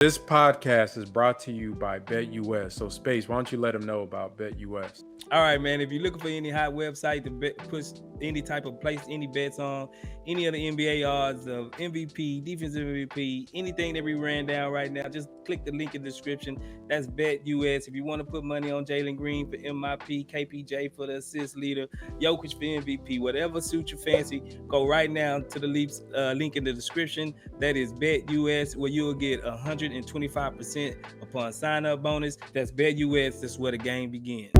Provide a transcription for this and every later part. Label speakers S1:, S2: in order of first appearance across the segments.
S1: This podcast is brought to you by BetUS. So, Space, why don't you let them know about BetUS?
S2: All right, man. If you're looking for any hot website to push any type of place, any bets on, any of the NBA odds of MVP, defensive MVP, anything that we ran down right now, just click the link in the description. That's BetUS. If you want to put money on Jalen Green for MIP, KPJ for the assist leader, Jokic for MVP, whatever suits your fancy, go right now to the link in the description. That is BetUS, where you'll get 125% upon sign-up bonus. That's BetUS. That's where the game begins.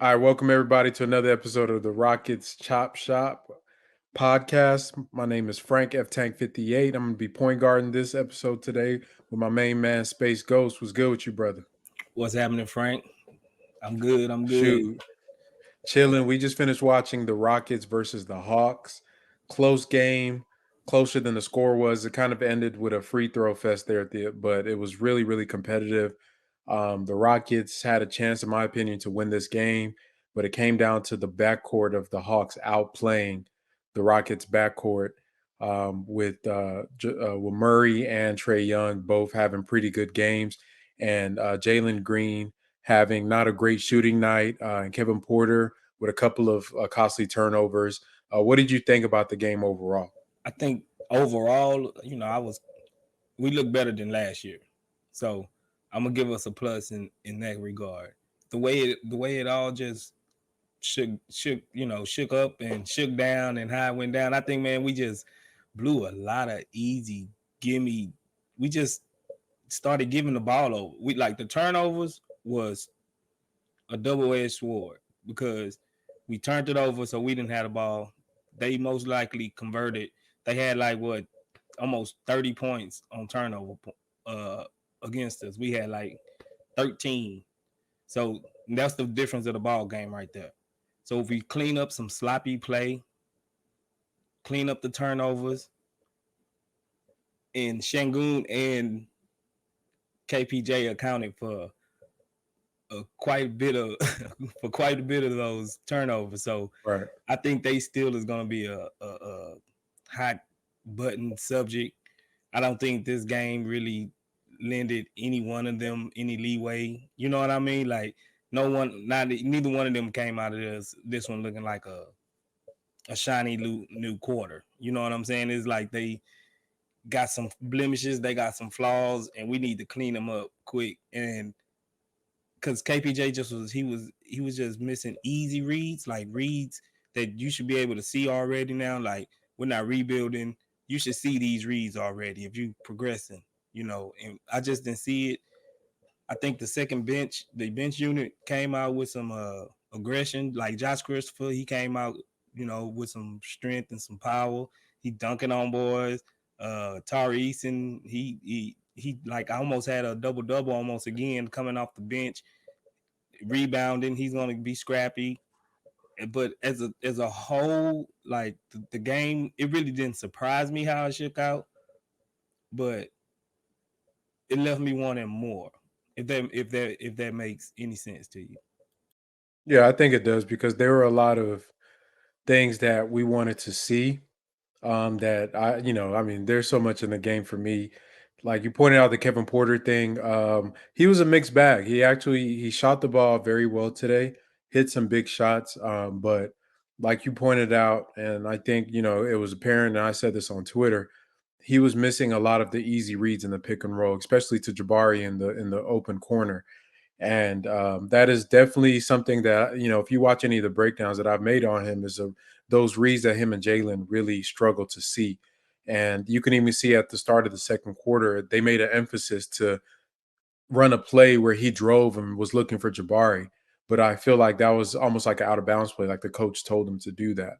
S1: All right, welcome everybody to another episode of the Rockets Chop Shop podcast. My name is Frank F Tank 58. I'm gonna be point guarding this episode today with my main man Space Ghost. What's good with you, brother?
S2: What's happening, Frank? I'm good.
S1: Shoot, chilling. We just finished watching the Rockets versus the Hawks. Close game, closer than the score was. It kind of ended with a free throw fest there but it was really, really competitive. The Rockets had a chance, in my opinion, to win this game, but it came down to the backcourt of the Hawks outplaying the Rockets' backcourt with Murray and Trae Young both having pretty good games, and Jalen Green having not a great shooting night, and Kevin Porter with a couple of costly turnovers. What did you think about the game overall?
S2: I think overall, we look better than last year, so I'm gonna give us a plus in that regard. The way it all just shook up and shook down and how it went down. I think, man, we just blew a lot of easy gimme. We just started giving the ball over. We like the turnovers was a double-edged sword because we turned it over, so we didn't have the ball. They most likely converted. They had almost 30 points on turnover against us. We had like 13. So that's the difference of the ball game right there. So if we clean up some sloppy play, clean up the turnovers, and Sengun and KPJ accounted for quite a bit of those turnovers. So
S1: right.
S2: I think they still is going to be a hot button subject. I don't think this game really lended any one of them any leeway. You know what I mean? Like neither one of them came out of this one looking like a shiny new quarter. You know what I'm saying? It's like they got some blemishes, they got some flaws, and we need to clean them up quick. And because KPJ he was just missing easy reads, like reads that you should be able to see already now. Like, we're not rebuilding. You should see these reads already if you progressing, and I just didn't see it. I think the bench unit came out with some aggression. Like Josh Christopher, he came out, with some strength and some power. He dunking on boys. Tari Eason, he like almost had a double almost again coming off the bench, rebounding. He's gonna be scrappy. But as a whole, like the game, it really didn't surprise me how it shook out, but it left me wanting more. If that makes any sense to you.
S1: Yeah, I think it does because there were a lot of things that we wanted to see. That I mean, there's so much in the game for me. Like you pointed out the Kevin Porter thing. He was a mixed bag. He shot the ball very well today, hit some big shots. But like you pointed out, and I think it was apparent, and I said this on Twitter, he was missing a lot of the easy reads in the pick and roll, especially to Jabari in the open corner. And that is definitely something that, if you watch any of the breakdowns that I've made on him, those reads that him and Jalen really struggle to see. And you can even see at the start of the second quarter, they made an emphasis to run a play where he drove and was looking for Jabari. But I feel like that was almost like an out of bounds play, like the coach told him to do that.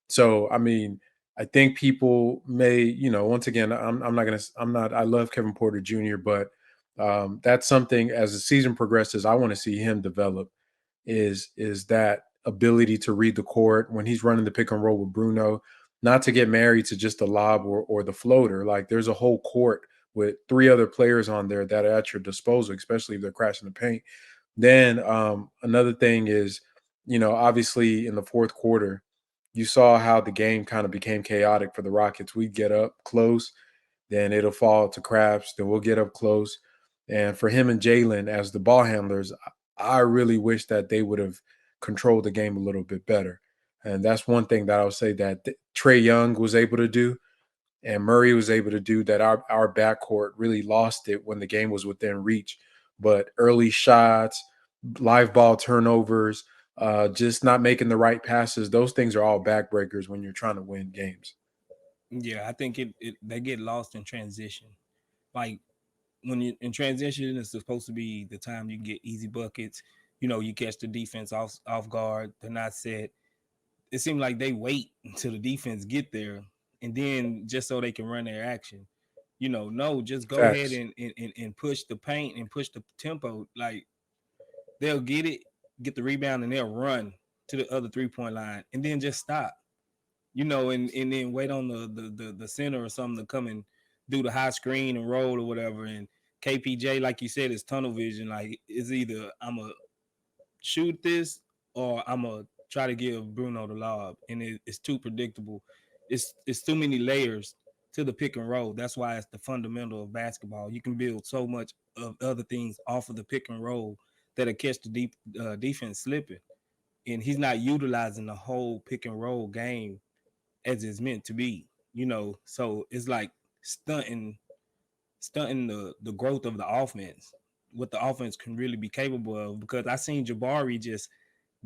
S1: So, I mean, I think people may, once again, I love Kevin Porter Jr., but that's something as the season progresses, I want to see him develop is that ability to read the court when he's running the pick and roll with Bruno. not to get married to just the lob or the floater. Like there's a whole court with 3 other players on there that are at your disposal, especially if they're crashing the paint. Then another thing is, obviously in the fourth quarter, you saw how the game kind of became chaotic for the Rockets. We'd get up close, then it'll fall to Craps, then we'll get up close. And for him and Jalen as the ball handlers, I really wish that they would have controlled the game a little bit better. And that's one thing that I'll say that Trae Young was able to do and Murray was able to do that our backcourt really lost it when the game was within reach. But early shots, live ball turnovers, just not making the right passes, those things are all backbreakers when you're trying to win games.
S2: Yeah, I think they get lost in transition. Like when you in transition, it's supposed to be the time you can get easy buckets. You catch the defense off guard. They're not set. It seems like they wait until the defense get there, and then just so they can run their action. No, just go ahead
S1: Facts.
S2: and push the paint and push the tempo. Like they'll get it, get the rebound, and they'll run to the other 3-point line, and then just stop. And then wait on the center or something to come and do the high screen and roll or whatever. And KPJ, like you said, is tunnel vision. Like it's either I'm gonna shoot this or I'm gonna try to give Bruno the lob, and it's too predictable. It's too many layers to the pick and roll. That's why it's the fundamental of basketball. You can build so much of other things off of the pick and roll that'll catch the defense slipping, and he's not utilizing the whole pick and roll game as it's meant to be. So it's like stunting the growth of the offense, what the offense can really be capable of. Because I seen Jabari just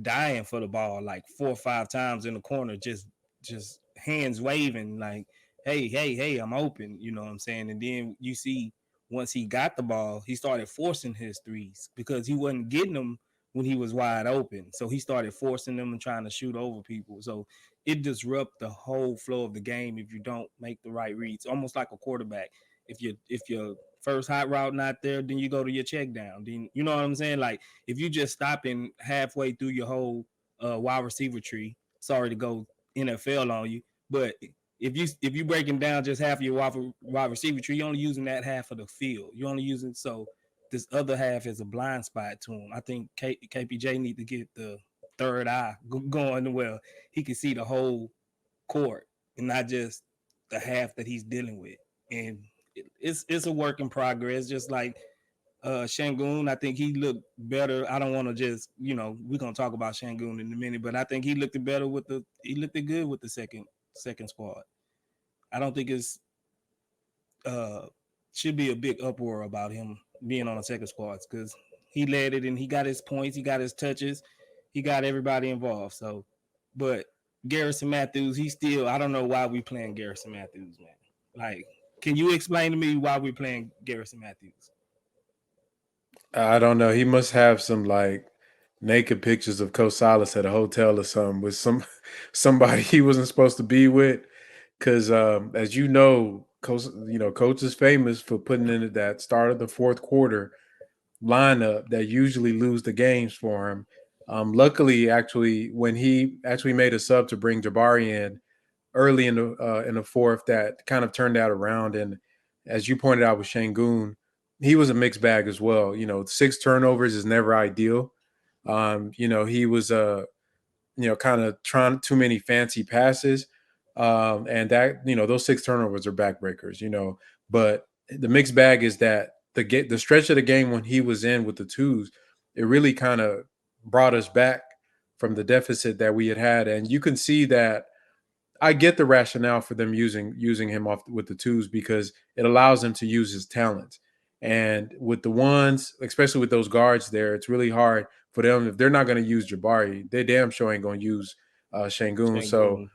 S2: dying for the ball like 4 or 5 times in the corner, just hands waving like, hey, I'm open. You know what I'm saying? And then you see once he got the ball, he started forcing his threes because he wasn't getting them when he was wide open. So he started forcing them and trying to shoot over people. So it disrupts the whole flow of the game if you don't make the right reads. Almost like a quarterback. If your first hot route not there, then you go to your check down. Then you know what I'm saying? Like if you just stopping halfway through your whole wide receiver tree, sorry to go NFL on you, but if you breaking down just half of your wide receiver tree, you're only using that half of the field. You're only using so this other half is a blind spot to him. I think KPJ need to get the third eye going well. He can see the whole court and not just the half that he's dealing with. And it's a work in progress. Just like Sengun, I think he looked better. I don't want to just we're gonna talk about Sengun in a minute, but I think he looked better he looked good with the second squad. I don't think it's should be a big uproar about him being on the second squads because he led it and he got his points, he got his touches, he got everybody involved. So, but Garrison Mathews, he still I don't know why we playing Garrison Mathews, man. Like, can you explain to me why we playing Garrison Mathews?
S1: I don't know. He must have some like naked pictures of Coach Silas at a hotel or something with somebody he wasn't supposed to be with. Because as Coach is famous for putting in that start of the fourth quarter lineup that usually lose the games for him. Luckily, actually, when he actually made a sub to bring Jabari in early in the fourth, that kind of turned that around. And as you pointed out with Shangoon, he was a mixed bag as well. 6 turnovers is never ideal. He was kind of trying too many fancy passes. And that, those 6 turnovers are backbreakers, but the mixed bag is that the stretch of the game when he was in with the twos, it really kind of brought us back from the deficit that we had. And you can see that I get the rationale for them using him off with the twos because it allows him to use his talents. And with the ones, especially with those guards there, it's really hard for them if they're not going to use Jabari. They damn sure ain't going to use Shangoon. So
S2: Sengun.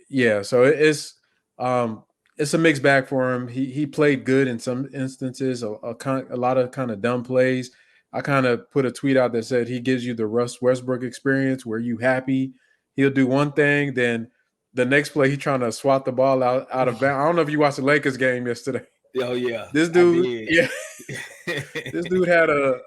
S1: yeah, so it's a mixed bag for him. He played good in some instances, a lot of kind of dumb plays. I kind of put a tweet out that said he gives you the Russ Westbrook experience where you happy he'll do one thing, then the next play he trying to swat the ball out of bounds. I don't know if you watched the Lakers game yesterday.
S2: Oh yeah,
S1: This
S2: I
S1: dude,
S2: did.
S1: yeah, this dude had a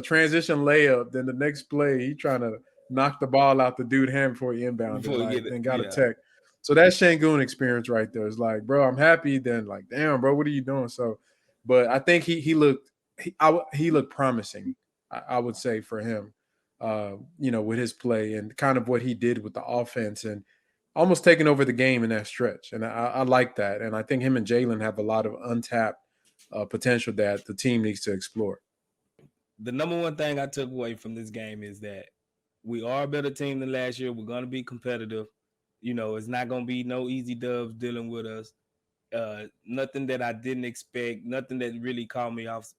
S1: transition layup. Then the next play he trying to knock the ball out the dude hand before he inbounded,
S2: Before you
S1: like
S2: get it,
S1: then got a
S2: yeah.
S1: tech. So that Shangoon experience right there is like, bro, I'm happy. Then like, damn, bro, what are you doing? So, but I think he looked he looked promising. I would say for him, with his play and kind of what he did with the offense and almost taking over the game in that stretch. And I like that. And I think him and Jalen have a lot of untapped potential that the team needs to explore.
S2: The number one thing I took away from this game is that we are a better team than last year. We're going to be competitive. It's not going to be no easy dubs dealing with us. Nothing that I didn't expect. Nothing that really caught me off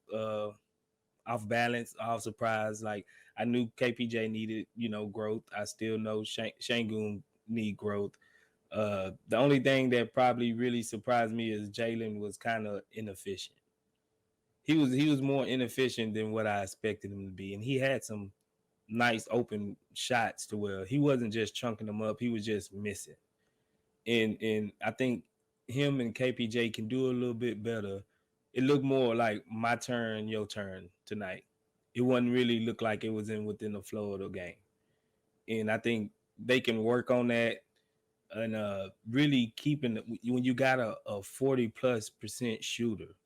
S2: balance, off surprise. Like I knew KPJ needed, growth. I still know Shangoon need growth. The only thing that probably really surprised me is Jalen was kind of inefficient. He was more inefficient than what I expected him to be, and he had some nice open shots to where he wasn't just chunking them up; he was just missing. And I think him and KPJ can do a little bit better. It looked more like my turn, your turn tonight. It wasn't really look like it was within the flow of the game, and I think they can work on that and really keeping when you got a 40+% shooter,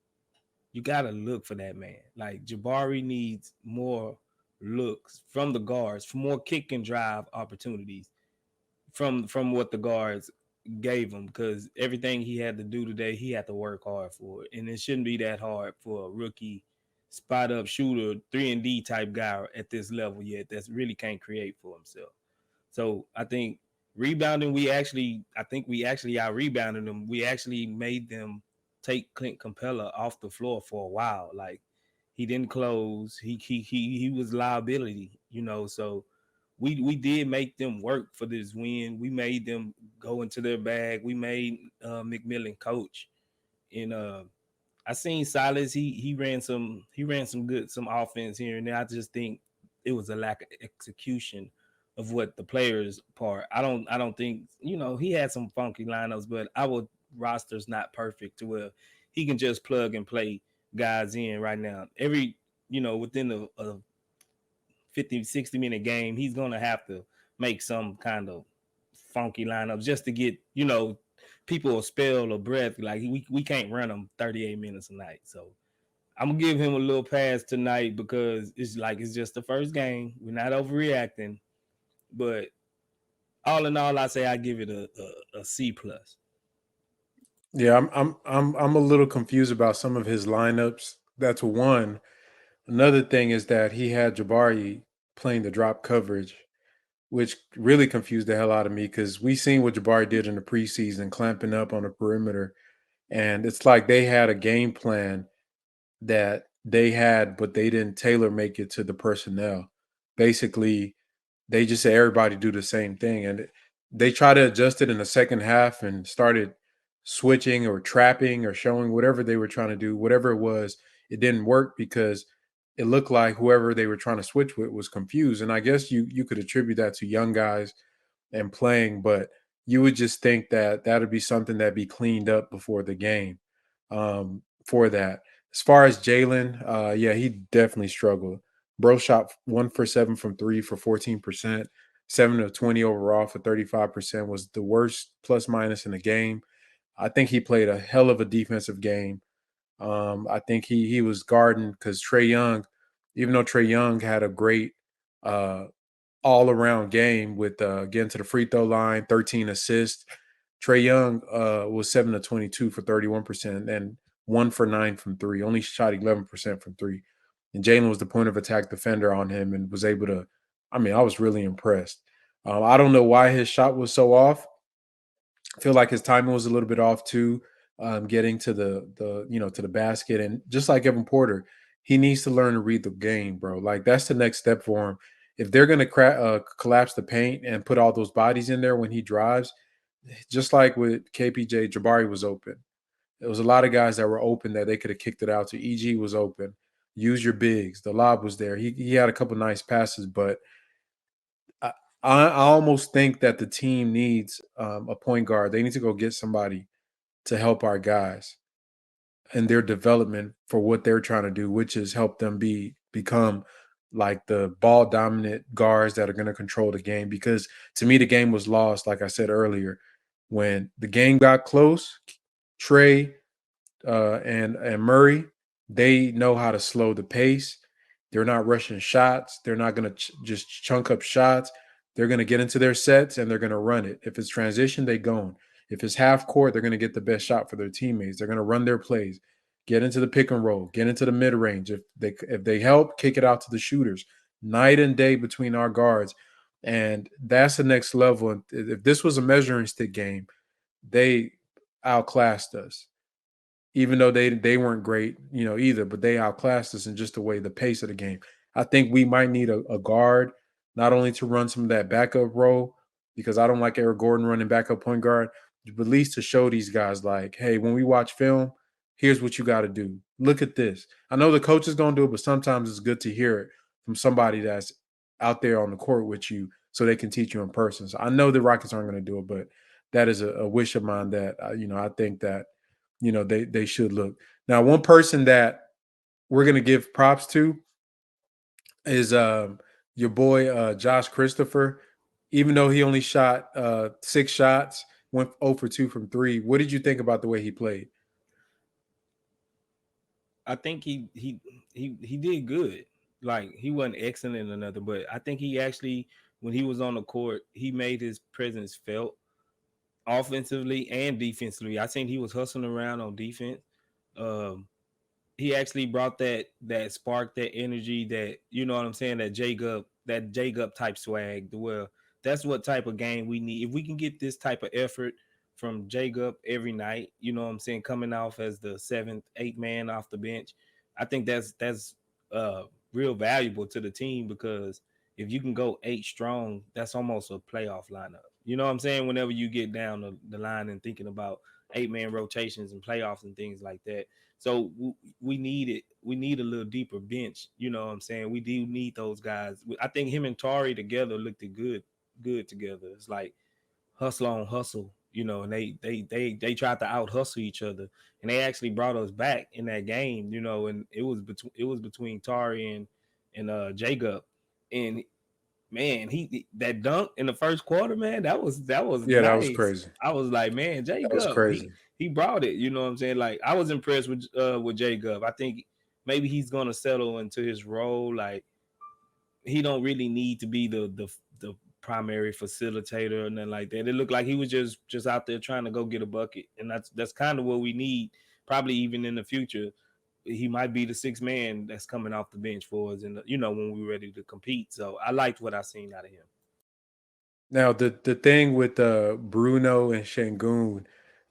S2: you gotta look for that man. Like Jabari needs more looks from the guards, for more kick and drive opportunities from what the guards gave him. Because everything he had to do today, he had to work hard for it, and it shouldn't be that hard for a rookie spot up shooter 3-and-D type guy at this level yet. That's really can't create for himself. So I think rebounding, I think we actually out rebounded them. We actually made them take Clint Capella off the floor for a while. Like he didn't close. He was liability, So we did make them work for this win. We made them go into their bag. We made McMillan coach, and I seen Silas. He ran some good some offense here and there. I just think it was a lack of execution of what the players part. I don't think he had some funky lineups, but our roster's not perfect to where he can just plug and play guys in right now. Within a 50, 60 minute game, he's gonna have to make some kind of funky lineups just to get people a spell or breath. Like we can't run them 38 minutes a night. So I'm gonna give him a little pass tonight because it's just the first game. We're not overreacting, but all in all, I say I give it a C+.
S1: Yeah, I'm a little confused about some of his lineups. That's one. Another thing is that he had Jabari playing the drop coverage, which really confused the hell out of me because we seen what Jabari did in the preseason, clamping up on the perimeter, and it's like they had a game plan that they had, but they didn't tailor make it to the personnel. Basically, they just said everybody do the same thing, and they try to adjust it in the second half and started switching or trapping or showing whatever they were trying to do, whatever it was. It didn't work because it looked like whoever they were trying to switch with was confused. And I guess you could attribute that to young guys and playing, but you would just think that that'd be something that'd be cleaned up before the game for that. As far as Jalen, yeah, he definitely struggled. Bro shot 1 for 7 from three for 14%, 7 of 20 overall for 35%, was the worst plus minus in the game. I think he played a hell of a defensive game. I think he was guarding because Trae Young, even though Trae Young had a great uh, all around game with getting to the free throw line, 13 assists. Trae Young was 7 of 22 for 31% and 1 for 9 from three. Only shot 11% from three. And Jalen was the point of attack defender on him and was able to. I mean, I was really impressed. I don't know why his shot was so off. I feel like his timing was a little bit off too, getting to the basket, and just like Kevin Porter, he needs to learn to read the game, bro. Like that's the next step for him. If they're gonna collapse the paint and put all those bodies in there when he drives, just like with KPJ, Jabari was open. There was a lot of guys that were open that they could have kicked it out to. EG was open. Use your bigs. The lob was there. He had a couple nice passes, but I, I almost think that the team needs a point guard. They need to go get somebody to help our guys in their development for what they're trying to do, which is help them become like the ball dominant guards that are going to control the game. Because to me, the game was lost, like I said earlier. When the game got close, Trae and Murray, they know how to slow the pace. They're not rushing shots. They're not going to just chunk up shots. They're going to get into their sets and they're going to run it. If it's transition, they go. If it's half court, they're going to get the best shot for their teammates. They're going to run their plays, get into the pick and roll, get into the mid range. If they help, kick it out to the shooters. Night and day between our guards, and that's the next level. And if this was a measuring stick game, they outclassed us, even though they weren't great, either, but they outclassed us in just the way the pace of the game. I think we might need a guard, not only to run some of that backup role, because I don't like Eric Gordon running backup point guard, but at least to show these guys like, hey, when we watch film, here's what you got to do. Look at this. I know the coach is going to do it, but sometimes it's good to hear it from somebody that's out there on the court with you so they can teach you in person. So I know the Rockets aren't going to do it, but that is a wish of mine that, I think that they should look. Now, one person that we're gonna give props to is your boy Josh Christopher. Even though he only shot 6 shots, went 0 for 2 from 3. What did you think about the way he played?
S2: I think he did good. Like he wasn't excellent or nothing, but I think he actually, when he was on the court, he made his presence felt offensively and defensively. I think he was hustling around on defense. Um, he actually brought that spark, that energy, that, you know what I'm saying, that Jacob type swag. Well, that's what type of game we need. If we can get this type of effort from Jacob every night, you know what I'm saying, coming off as the seventh, eighth man off the bench, I think that's uh real valuable to the team, because if you can go eight strong, that's almost a playoff lineup. You know what I'm saying? Whenever you get down the line and thinking about eight-man rotations and playoffs and things like that. So we need it. We need a little deeper bench. You know what I'm saying? We do need those guys. I think him and Tari together looked good together. It's like hustle on hustle, and they tried to out hustle each other, and they actually brought us back in that game, and it was between Tari and Jacob, and man, he that dunk in the first quarter, man, that was
S1: Yeah, that was
S2: nice.
S1: crazy.
S2: I was like, man,
S1: That was
S2: Jacob, he
S1: crazy.
S2: he brought it. You know what I'm saying? Like, I was impressed with Jacob. I think maybe he's gonna settle into his role. Like, he don't really need to be the primary facilitator and nothing like that. It looked like he was just out there trying to go get a bucket, and that's kind of what we need. Probably even in the future, he might be the sixth man that's coming off the bench for us, and when we're ready to compete. So I liked what I seen out of him.
S1: Now, the thing with Bruno and Shangun,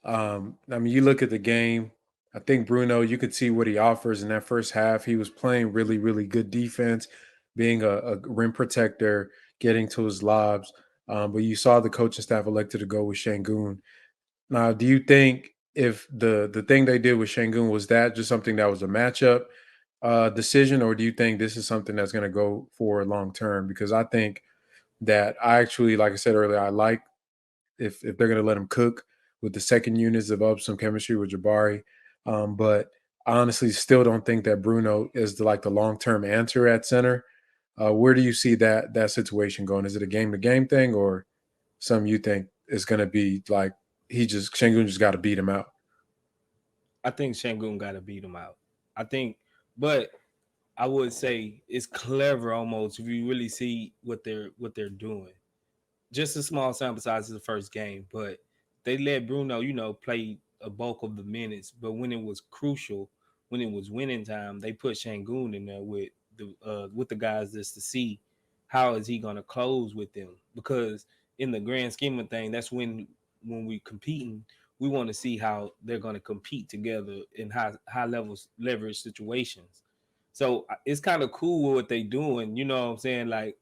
S1: I mean, you look at the game. I think Bruno, you could see what he offers in that first half. He was playing really, really good defense, being a rim protector, getting to his lobs. But you saw the coaching staff elected to go with Shangun. Now, do you think if the thing they did with Shangun was that just something that was a matchup decision, or do you think this is something that's going to go for long term? Because I think that I actually, like I said earlier, I like if they're going to let him cook with the second units, develop some chemistry with Jabari. But I honestly still don't think that Bruno is the long term answer at center. Where do you see that situation going? Is it a game to game thing, or something you think is going to be like Shangun just got to beat him out?
S2: I think Shangun got to beat him out. I think, but I would say it's clever almost if you really see what they're doing. Just a small sample size of the first game, but they let Bruno, play a bulk of the minutes. But when it was crucial, when it was winning time, they put Shangun in there with the guys just to see how is he going to close with them. Because in the grand scheme of things, that's when we competing, we want to see how they're going to compete together in high levels leverage situations. So it's kind of cool what they doing. You know what I'm saying? Like,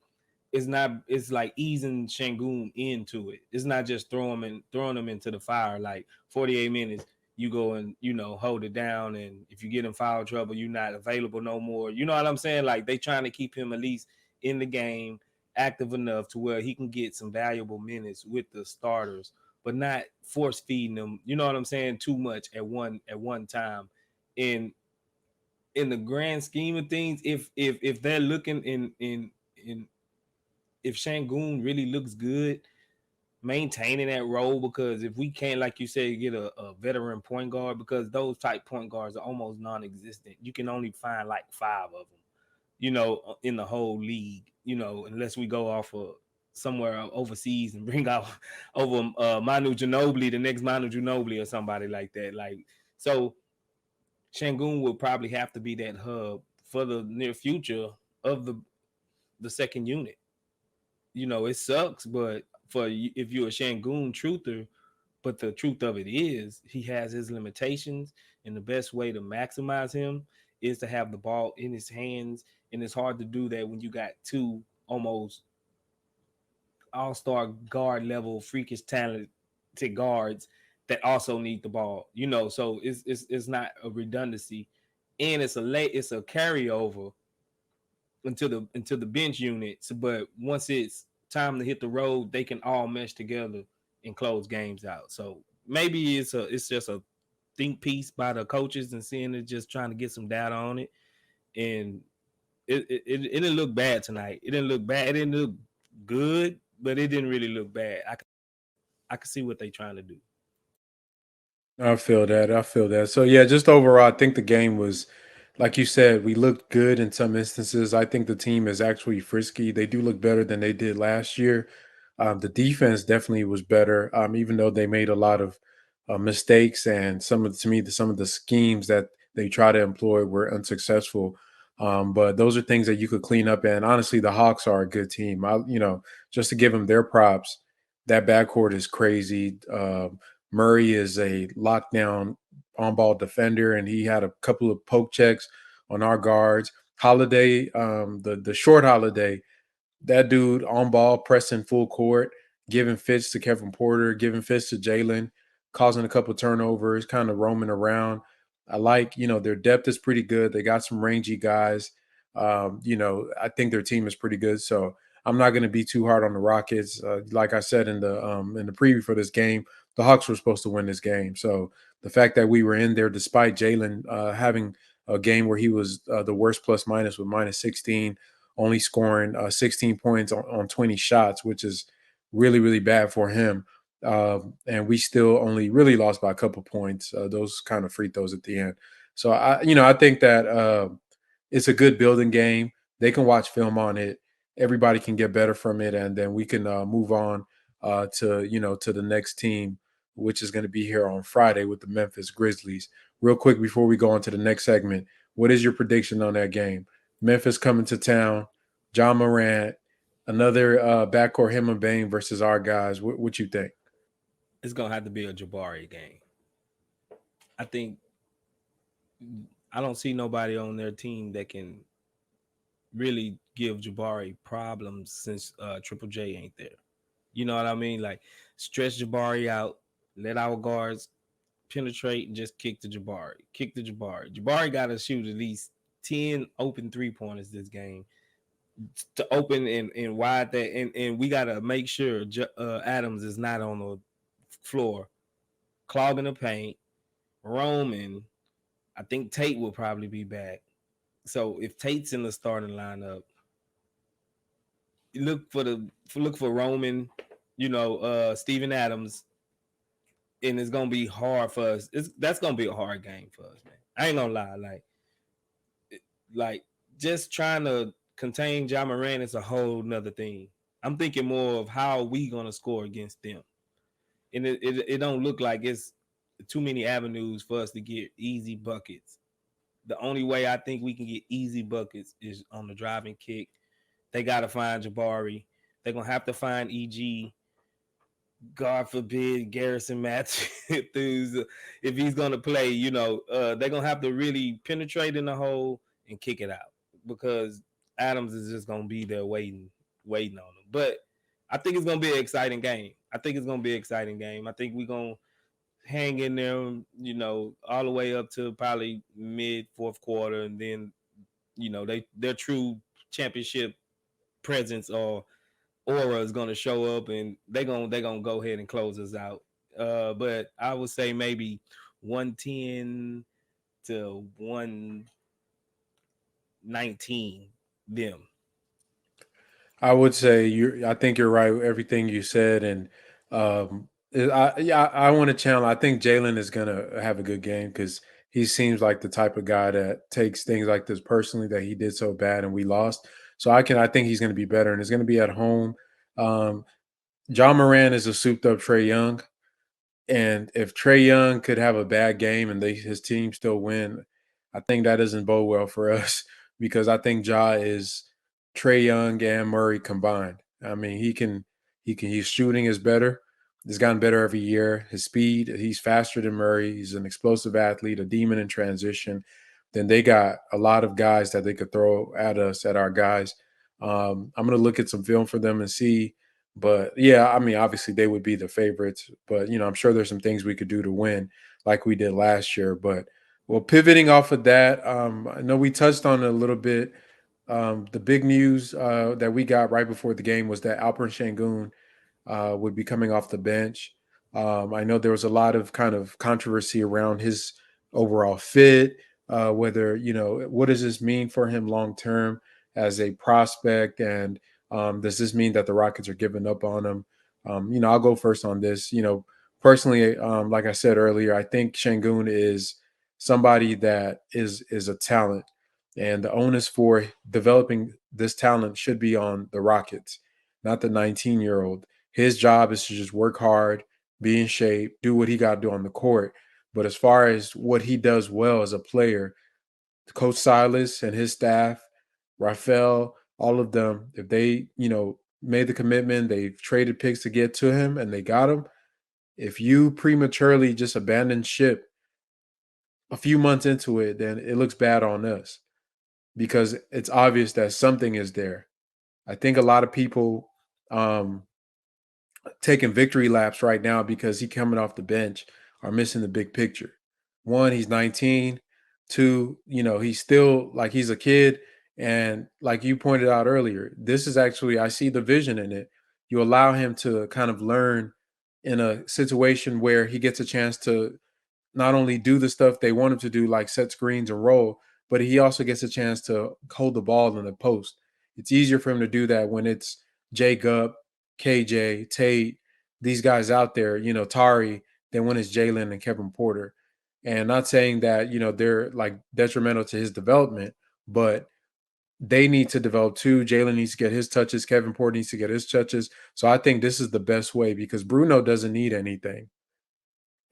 S2: it's like easing Shangun into it. It's not just throwing them into the fire. Like, 48 minutes, you go and hold it down, and if you get in foul trouble, you're not available no more. You know what I'm saying? Like, they trying to keep him at least in the game, active enough to where he can get some valuable minutes with the starters, but not force feeding them. You know what I'm saying? Too much at one time. And in the grand scheme of things, if they're looking in if Shangun really looks good, maintaining that role, because if we can't, like you said, get a veteran point guard, because those type point guards are almost non-existent. You can only find like 5 of them, in the whole league, unless we go off of somewhere overseas and bring out over Manu Ginobili, the next Manu Ginobili or somebody like that. Like, so Shangun will probably have to be that hub for the near future of the second unit. It sucks, but if you're a Shangun truther, but the truth of it is he has his limitations, and the best way to maximize him is to have the ball in his hands, and it's hard to do that when you got two almost all-star guard level freakish talented guards that also need the ball. So it's not a redundancy, and it's a carryover into the bench units. But once it's time to hit the road, they can all mesh together and close games out. So maybe it's just a think piece by the coaches and seeing it, just trying to get some data on it. And it didn't look bad tonight. It didn't look bad. It didn't look good, but it didn't really look bad. I can see what they're trying to do.
S1: I feel that. I feel that. So yeah, just overall, I think the game was, like you said, we looked good in some instances. I think the team is actually frisky. They do look better than they did last year. The defense definitely was better, even though they made a lot of mistakes, and some of the schemes that they try to employ were unsuccessful. But those are things that you could clean up. And honestly, the Hawks are a good team. Just to give them their props, that backcourt is crazy. Murray is a lockdown on ball defender, and he had a couple of poke checks on our guards. Holiday, the short Holiday, that dude on ball, pressing full court, giving fits to Kevin Porter, giving fits to Jalen, causing a couple turnovers, kind of roaming around. I like, their depth is pretty good. They got some rangy guys. I think their team is pretty good. So I'm not going to be too hard on the Rockets. Like I said in the preview for this game, the Hawks were supposed to win this game. So the fact that we were in there, despite Jalen having a game where he was the worst plus minus with minus 16, only scoring 16 points on 20 shots, which is really, really bad for him. And we still only really lost by a couple points. Those kind of free throws at the end. So I think that it's a good building game. They can watch film on it. Everybody can get better from it, and then we can move on to the next team, which is going to be here on Friday with the Memphis Grizzlies. Real quick before we go on to the next segment, what is your prediction on that game? Memphis coming to town, John Morant, another backcourt him and Bane versus our guys. What you think?
S2: It's gonna have to be a Jabari game. I think I don't see nobody on their team that can really give Jabari problems since Triple J ain't there. You know what I mean? Like, stretch Jabari out, let our guards penetrate, and just kick to Jabari. Kick to Jabari. Jabari got to shoot at least 10 open 3-pointers this game to open and wide that. And we got to make sure Adams is not on the floor clogging the paint, roaming. I think Tate will probably be back. So if Tate's in the starting lineup, look for Roman, Steven Adams, and it's gonna be hard for us. That's gonna be a hard game for us, man. I ain't gonna lie, like just trying to contain John Moran is a whole nother thing. I'm thinking more of how we gonna score against them, and it don't look like it's too many avenues for us to get easy buckets. The only way I think we can get easy buckets is on the driving kick. They got to find Jabari. They're going to have to find EG. God forbid Garrison Mathews, if he's going to play, they're going to have to really penetrate in the hole and kick it out, because Adams is just going to be there waiting on them. But I think it's going to be an exciting game. I think we're going to hang in there, all the way up to probably mid fourth quarter, and then their true championship presence or aura is going to show up, and they're gonna go ahead and close us out. But I would say maybe 110 to 119 them.
S1: I would say I think you're right with everything you said, and I want to channel. I think Jalen is gonna have a good game because he seems like the type of guy that takes things like this personally that he did so bad and we lost. So I think he's gonna be better and it's gonna be at home. Um, John Moran is a souped up Trey Young. And if Trey Young could have a bad game and his team still win, I think that doesn't bode well for us because I think Ja is Trey Young and Murray combined. I mean, his shooting is better. He's gotten better every year. His speed, he's faster than Murray. He's an explosive athlete, a demon in transition. Then they got a lot of guys that they could throw at us, at our guys. I'm gonna look at some film for them and see, but yeah, I mean, obviously they would be the favorites, but I'm sure there's some things we could do to win like we did last year. But well, pivoting off of that, I know we touched on it a little bit. The big news that we got right before the game was that Alperen Sengun would be coming off the bench. I know there was a lot of kind of controversy around his overall fit, whether, what does this mean for him long term as a prospect? And does this mean that the Rockets are giving up on him? I'll go first on this. Personally, like I said earlier, I think Shangun is somebody that is a talent, and the onus for developing this talent should be on the Rockets, not the 19-year-old. His job is to just work hard, be in shape, do what he got to do on the court. But as far as what he does well as a player, Coach Silas and his staff, Rafael, all of them, if they, made the commitment, they've traded picks to get to him and they got him. If you prematurely just abandon ship a few months into it, then it looks bad on us because it's obvious that something is there. I think a lot of people um, taking victory laps right now because he coming off the bench are missing the big picture. One, he's 19. Two, he's still like he's a kid. And like you pointed out earlier, this is actually, I see the vision in it. You allow him to kind of learn in a situation where he gets a chance to not only do the stuff they want him to do, like set screens and roll, but he also gets a chance to hold the ball in the post. It's easier for him to do that when it's Jacob, KJ, Tate, these guys out there, Tari, than when it's Jalen and Kevin Porter. And not saying that, they're like detrimental to his development, but they need to develop too. Jalen needs to get his touches. Kevin Porter needs to get his touches. So I think this is the best way because Bruno doesn't need anything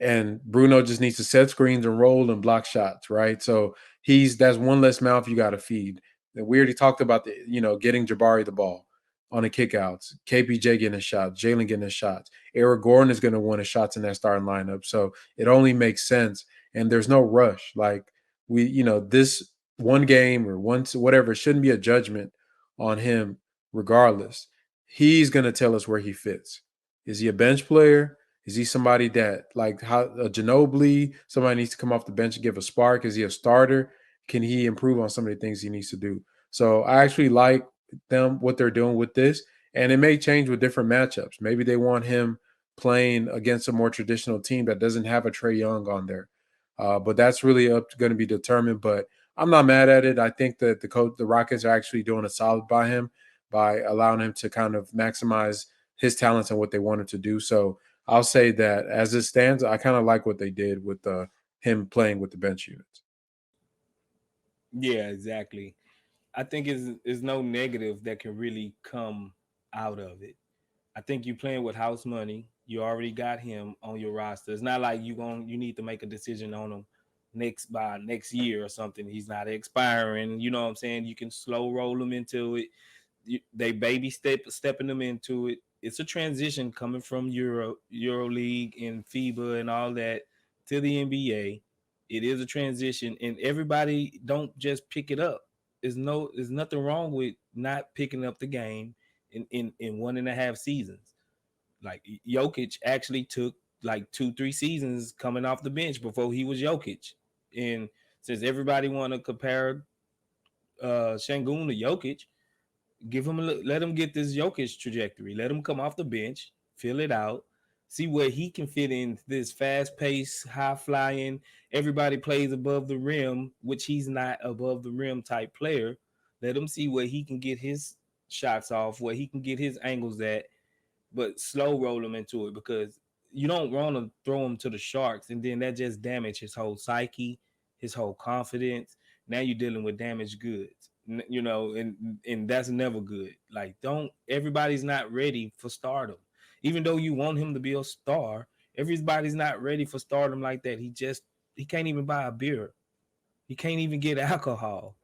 S1: and Bruno just needs to set screens and roll and block shots, right? So that's one less mouth you got to feed. And we already talked about getting Jabari the ball on the kickouts, KPJ getting his shots, Jalen getting his shots. Eric Gordon is going to win his shots in that starting lineup. So it only makes sense. And there's no rush. Like this one game or once whatever shouldn't be a judgment on him regardless. He's going to tell us where he fits. Is he a bench player? Is he somebody that like how a Ginobili, somebody needs to come off the bench and give a spark? Is he a starter? Can he improve on some of the things he needs to do? So I actually like what they're doing with this, and it may change with different matchups. Maybe they want him playing against a more traditional team that doesn't have a Trae Young on there, but that's really going to be determined. But I'm not mad at it. I think that the Rockets are actually doing a solid by him by allowing him to kind of maximize his talents and what they want him to do. So I'll say that as it stands, I kind of like what they did with him playing with the bench units.
S2: Yeah, exactly. I think is no negative that can really come out of it. I think you playing with house money. You already got him on your roster. It's not like you need to make a decision on him by next year or something. He's not expiring. You know what I'm saying? You can slow roll him into it. They stepping them into it. It's a transition coming from Euro League and FIBA and all that to the NBA. It is a transition, and everybody don't just pick it up. There's nothing wrong with not picking up the game in 1.5 seasons. Like Jokic actually took like 2-3 seasons coming off the bench before he was Jokic. And since everybody want to compare Shangun to Jokic, let him get this Jokic trajectory. Let him come off the bench, fill it out, see where he can fit in this fast paced, high flying. Everybody plays above the rim, which he's not above the rim type player. Let him see where he can get his shots off, where he can get his angles at, but slow roll him into it because you don't want to throw him to the sharks and then that just damage his whole psyche, his whole confidence. Now you're dealing with damaged goods, and that's never good. Like, don't everybody's not ready for stardom, even though you want him to be a star. Everybody's not ready for stardom like that. He can't even buy a beer. He can't even get alcohol.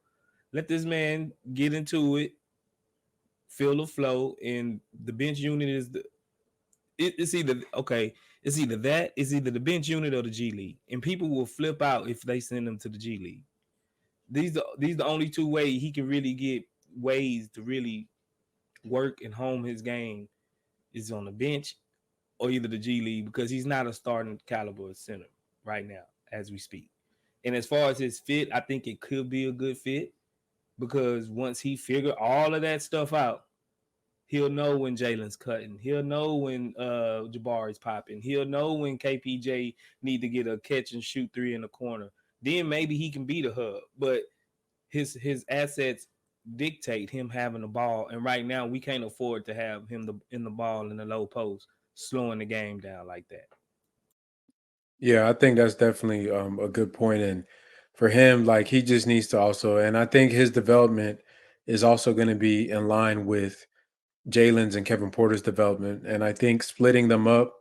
S2: Let this man get into it, feel the flow, and the bench unit is it's either okay. It's either that, it's either the bench unit or the G League, and people will flip out if they send them to the G League. These the only two ways he can really get ways to really work and home his game is on the bench or either the G League because he's not a starting caliber center right now as we speak. And as far as his fit, I think it could be a good fit because once he figure all of that stuff out, he'll know when Jalen's cutting. He'll know when Jabari's popping. He'll know when KPJ need to get a catch and shoot three in the corner. Then maybe he can be the hub. But his assets dictate him having the ball. And right now we can't afford to have him in the ball in the low post, slowing the game down like that.
S1: Yeah, I think that's definitely a good point. And for him, like he just needs to also, and I think his development is also going to be in line with Jalen's and Kevin Porter's development. And I think splitting them up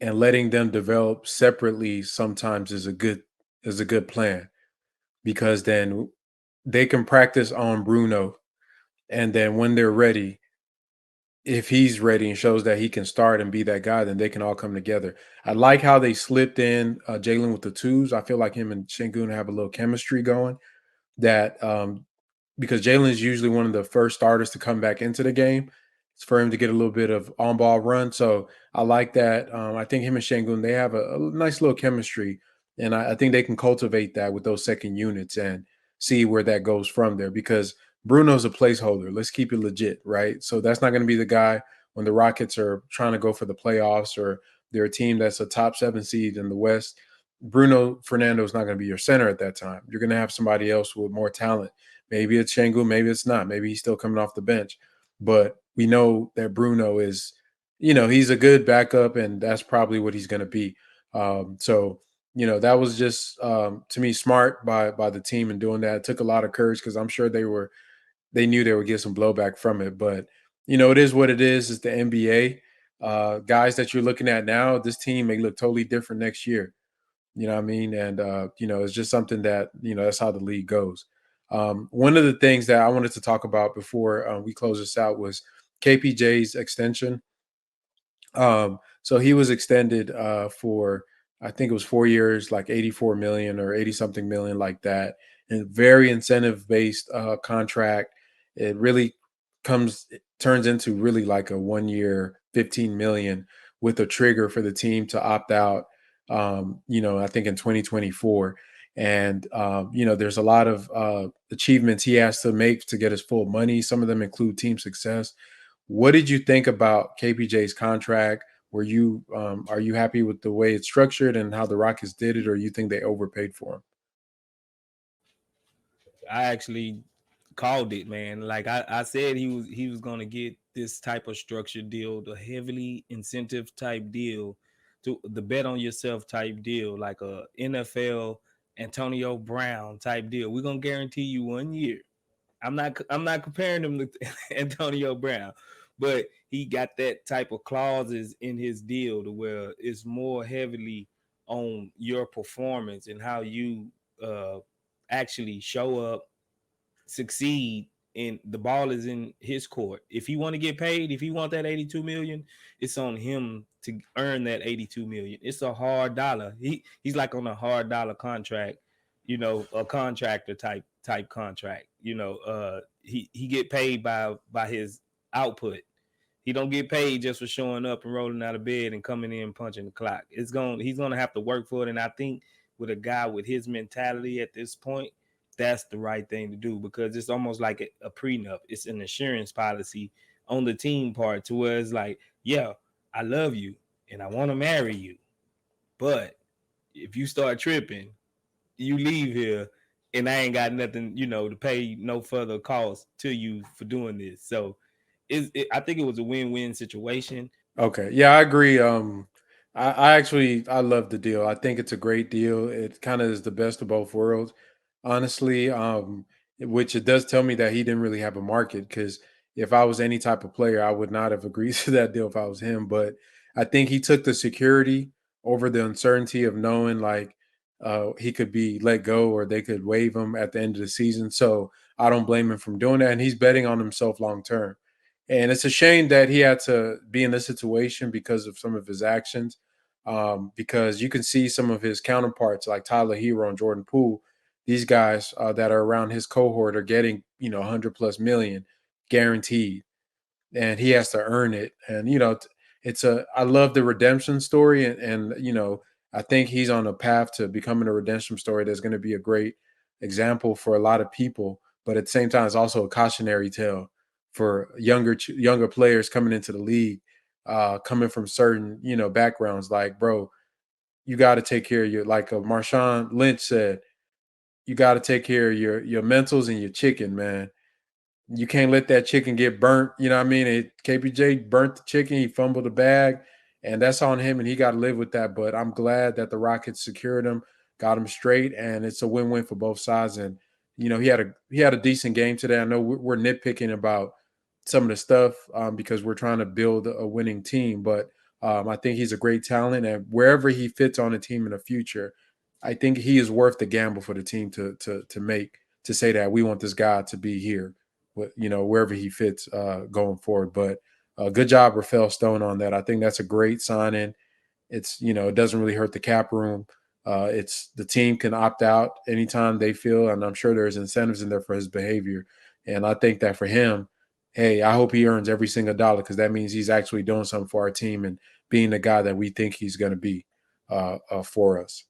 S1: and letting them develop separately sometimes is a good plan because then they can practice on Bruno, and then when they're ready, if he's ready and shows that he can start and be that guy, then they can all come together. I like how they slipped in Jalen with the twos. I feel like him and Sengun have a little chemistry going that because Jalen is usually one of the first starters to come back into the game. It's for him to get a little bit of on ball run. So I like that. I think him and Sengun, they have a nice little chemistry. And I think they can cultivate that with those second units and see where that goes from there because Bruno's a placeholder. Let's keep it legit, right? So that's not going to be the guy when the Rockets are trying to go for the playoffs or they're a team that's a top 7 seed in the West. Bruno Fernando is not going to be your center at that time. You're going to have somebody else with more talent. Maybe it's Shengu, maybe it's not. Maybe he's still coming off the bench. But we know that Bruno is, he's a good backup, and that's probably what he's going to be. That was just to me smart by the team in doing that. It took a lot of courage because I'm sure they knew they would get some blowback from it. But it is what it is. It's the NBA. Guys that you're looking at now, this team may look totally different next year. You know what I mean? And it's just something that, that's how the league goes. One of the things that I wanted to talk about before we close this out was KPJ's extension. So he was extended for I think it was 4 years, like 84 million or 80 something million, like that, and very incentive based contract. It really it turns into really like a 1 year 15 million with a trigger for the team to opt out. I think in 2024. And there's a lot of achievements he has to make to get his full money. Some of them include team success. What did you think about KPJ's contract? Are you happy with the way it's structured and how the Rockets did it, or you think they overpaid for him?
S2: I actually called it, man. Like I said he was gonna get this type of structured deal, the heavily incentive type deal, to the bet on yourself type deal, like a NFL Antonio Brown type deal. We're gonna guarantee you 1 year. I'm not comparing him to Antonio Brown, but he got that type of clauses in his deal to where it's more heavily on your performance and how you uh actually show up, succeed, and the ball is in his court. If he want to get paid, if he want that 82 million, it's on him to earn that 82 million. It's a hard dollar. He's like on a hard dollar contract, a contractor type contract. He get paid by his output. He don't get paid just for showing up and rolling out of bed and coming in punching the clock. He's gonna have to work for it. And I think with a guy with his mentality at this point, that's the right thing to do because it's almost like a prenup. It's an insurance policy on the team part to where it's like, yeah, I love you and I want to marry you. But if you start tripping, you leave here and I ain't got nothing, to pay no further cost to you for doing this. So I think it was a win-win situation.
S1: Okay. Yeah, I agree. I actually I love the deal. I think it's a great deal. It kind of is the best of both worlds, honestly. Which it does tell me that he didn't really have a market because if I was any type of player, I would not have agreed to that deal if I was him. But I think he took the security over the uncertainty of knowing like he could be let go or they could waive him at the end of the season. So I don't blame him from doing that. And he's betting on himself long term. And it's a shame that he had to be in this situation because of some of his actions. Because you can see some of his counterparts like Tyler Hero and Jordan Poole, these guys that are around his cohort are getting, 100 plus million guaranteed and he has to earn it. And it's I love the redemption story, and I think he's on a path to becoming a redemption story that's going to be a great example for a lot of people. But at the same time, it's also a cautionary tale for younger players coming into the league, coming from certain backgrounds. Like, bro, you got to take care of your like Marshawn Lynch said, you got to take care of your mentals and your chicken, man. You can't let that chicken get burnt. You know what I mean? KPJ burnt the chicken. He fumbled the bag, and that's on him, and he got to live with that. But I'm glad that the Rockets secured him, got him straight, and it's a win-win for both sides. And he had a decent game today. I know we're nitpicking about some of the stuff because we're trying to build a winning team, but I think he's a great talent, and wherever he fits on a team in the future, I think he is worth the gamble for the team to make to say that we want this guy to be here wherever he fits going forward. But good job, Rafael Stone, on that. I think that's a great signing. It's it doesn't really hurt the cap room. It's the team can opt out anytime they feel, and I'm sure there's incentives in there for his behavior. And I think that for him, hey, I hope he earns every single dollar because that means he's actually doing something for our team and being the guy that we think he's going to be for us.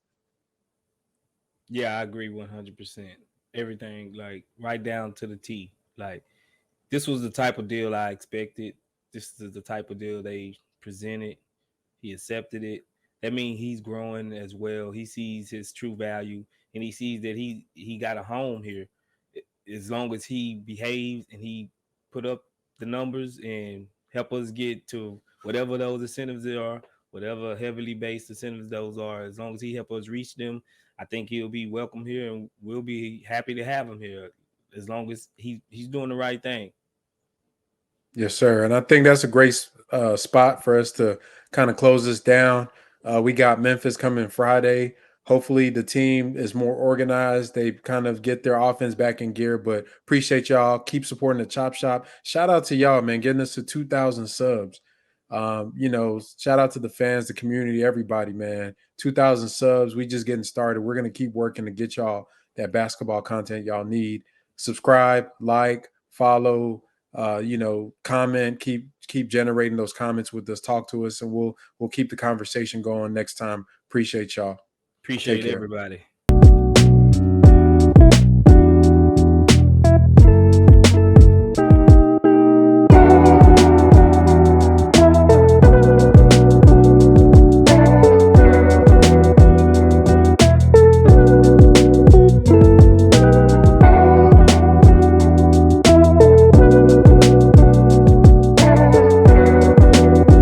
S2: Yeah, I agree 100%. Everything, like right down to the T. Like this was the type of deal I expected. This is the type of deal they presented. He accepted it. That means he's growing as well. He sees his true value, and he sees that he got a home here. As long as he behaves and he put up the numbers and help us get to whatever those incentives are, whatever heavily based incentives those are, as long as he help us reach them, I think he'll be welcome here, and we'll be happy to have him here. As long as he's doing the right thing.
S1: Yes, sir. And I think that's a great spot for us to kind of close this down. We got Memphis coming Friday. Hopefully, the team is more organized. They kind of get their offense back in gear. But appreciate y'all. Keep supporting the Chop Shop. Shout out to y'all, man, getting us to 2,000 subs. Shout out to the fans, the community, everybody, man. 2,000 subs. We just getting started. We're gonna keep working to get y'all that basketball content y'all need. Subscribe, like, follow, comment, keep generating those comments with us, talk to us, and we'll keep the conversation going next time. Appreciate y'all. Take
S2: Appreciate
S1: care.
S2: everybody.